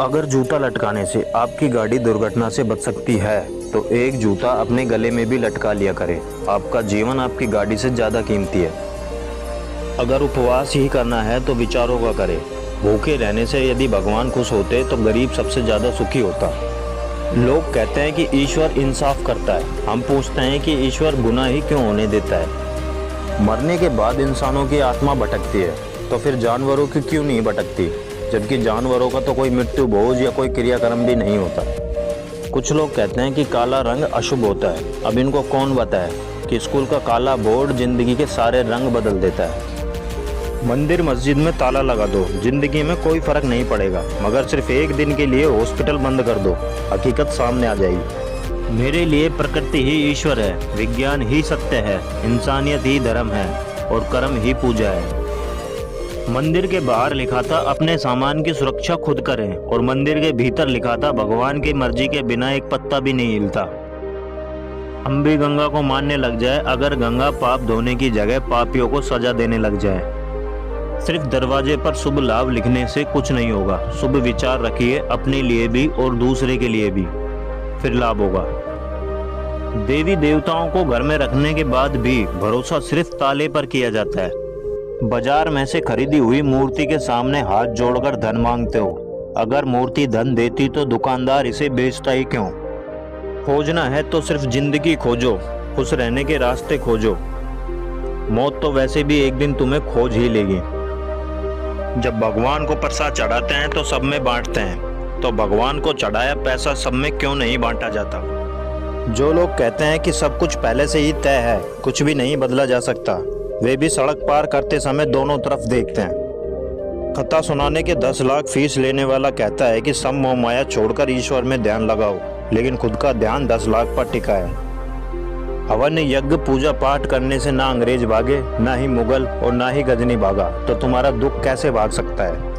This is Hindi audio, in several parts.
अगर जूता लटकाने से आपकी गाड़ी दुर्घटना से बच सकती है तो एक जूता अपने गले में भी लटका लिया करे। आपका जीवन आपकी गाड़ी से ज़्यादा कीमती है। अगर उपवास ही करना है तो विचारों का करे। भूखे रहने से यदि भगवान खुश होते तो गरीब सबसे ज़्यादा सुखी होता। लोग कहते हैं कि ईश्वर इंसाफ करता है। हम पूछते हैं कि ईश्वर गुनाह ही क्यों होने देता है। मरने के बाद इंसानों की आत्मा भटकती है तो फिर जानवरों की क्यों नहीं भटकती, जबकि जानवरों का तो कोई मृत्यु भोज या कोई क्रियाक्रम भी नहीं होता। कुछ लोग कहते हैं कि काला रंग अशुभ होता है। अब इनको कौन बताए कि स्कूल का काला बोर्ड जिंदगी के सारे रंग बदल देता है। मंदिर मस्जिद में ताला लगा दो, जिंदगी में कोई फर्क नहीं पड़ेगा, मगर सिर्फ एक दिन के लिए हॉस्पिटल बंद कर दो, हकीकत सामने आ जाएगी। मेरे लिए प्रकृति ही ईश्वर है, विज्ञान ही सत्य है, इंसानियत ही धर्म है और कर्म ही पूजा है। मंदिर के बाहर लिखा था अपने सामान की सुरक्षा खुद करें, और मंदिर के भीतर लिखा था भगवान की मर्जी के बिना एक पत्ता भी नहीं हिलता। हम भी गंगा को मानने लग जाए अगर गंगा पाप धोने की जगह पापियों को सजा देने लग जाए। सिर्फ दरवाजे पर शुभ लाभ लिखने से कुछ नहीं होगा। शुभ विचार रखिए, अपने लिए भी और दूसरे के लिए भी, फिर लाभ होगा। देवी देवताओं को घर में रखने के बाद भी भरोसा सिर्फ ताले पर किया जाता है। बाजार में से खरीदी हुई मूर्ति के सामने हाथ जोड़कर धन मांगते हो। अगर मूर्ति धन देती तो दुकानदार इसे बेचता ही क्यों। खोजना है तो सिर्फ जिंदगी खोजो, खुश रहने के रास्ते खोजो। मौत तो वैसे भी एक दिन तुम्हें खोज ही लेगी। जब भगवान को प्रसाद चढ़ाते हैं तो सब में बांटते हैं, तो भगवान को चढ़ाया पैसा सब में क्यों नहीं बांटा जाता। जो लोग कहते हैं कि सब कुछ पहले से ही तय है, कुछ भी नहीं बदला जा सकता, वे भी सड़क पार करते समय दोनों तरफ देखते हैं। कथा सुनाने के 10 लाख फीस लेने वाला कहता है कि सब मोह माया छोड़कर ईश्वर में ध्यान लगाओ, लेकिन खुद का ध्यान 10 लाख पर टिका है। हवन यज्ञ पूजा पाठ करने से ना अंग्रेज भागे, ना ही मुगल और ना ही गजनी भागा, तो तुम्हारा दुख कैसे भाग सकता है।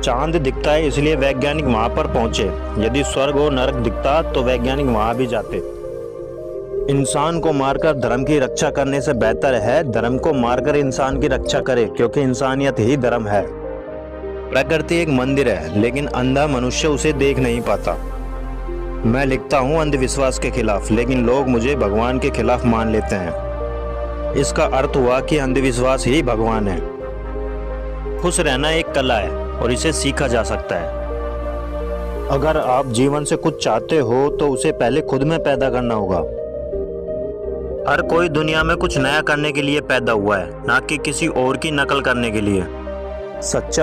चांद दिखता है इसलिए वैज्ञानिक वहां पर पहुंचे। यदि स्वर्ग और नरक दिखता तो वैज्ञानिक वहां भी जाते। इंसान को मारकर धर्म की रक्षा करने से बेहतर है धर्म को मारकर इंसान की रक्षा करे, क्योंकि इंसानियत ही धर्म है। प्रकृति एक मंदिर है, लेकिन अंधा मनुष्य उसे देख नहीं पाता। मैं लिखता हूँ अंधविश्वास के खिलाफ, लेकिन लोग मुझे भगवान के खिलाफ मान लेते हैं। इसका अर्थ हुआ कि अंधविश्वास ही भगवान है। खुश रहना एक कला है और इसे सीखा जा सकता है। अगर आप जीवन से कुछ चाहते हो तो उसे पहले खुद में पैदा करना होगा। हर कोई दुनिया में कुछ नया करने के लिए पैदा हुआ है, ना कि किसी और की नकल करने के लिए। सच्चा